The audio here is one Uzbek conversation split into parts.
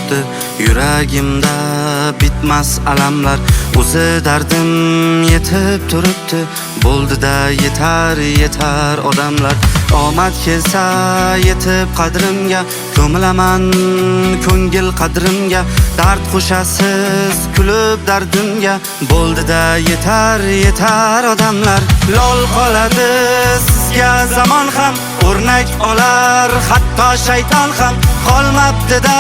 turibdi yuragimda bitmas alamlar. O'zi dardim yetib turibdi, bo'ldida yetar yetar odamlar. Omad kelsa yetib qadrimga, ko'milaman ko'ngil qadrimga. Dard qo'shasiz kulib dardimga, bo'ldida yetar yetar odamlar. Lol qoladi sizga zamon ham, o'rnak olar hatto shayton ham. Qolmabdi-da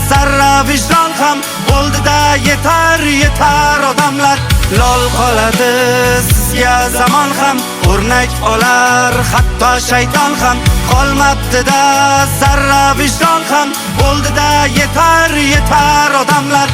zarra vijdon ham, bo'ldida yetar yetar odamlar. Lol qoladi sizga zamon ham, o'rnak olar hatto shayton ham. Qolmabdi-da zarra vijdon ham, bo'ldida yetar yetar odamlar.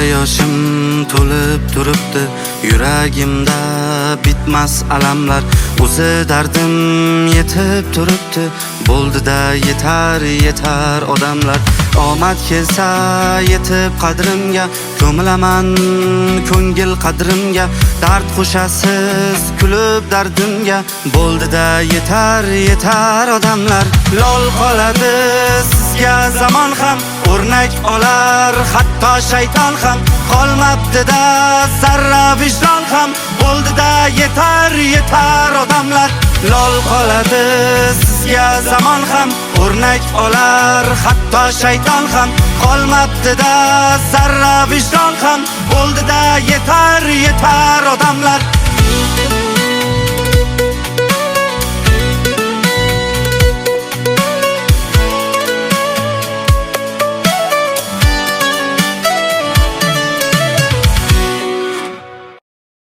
Yoshim to'lib turibdi yuragimda bitmas alamlar. O'zi dardim yetib turibdi, bo'ldida yetar yetar odamlar. Omad kelsa yetib qadrimga, ko'milaman ko'ngil qadrimga. Dard qo'shasiz kulib dardimga, bo'ldida yetar yetar odamlar. Lol qoladi sizga zamon ham, o'rnak olar hatto shayton ham. Qolmabdi-da zarra vijdon ham, bo'ldida yetar yetar odamlar. Lol qoladi sizga zamon ham, o'rnak olar hatto shayton ham. Qolmabdi-da zarra vijdon ham, bo'ldida yetar yetar odamlar.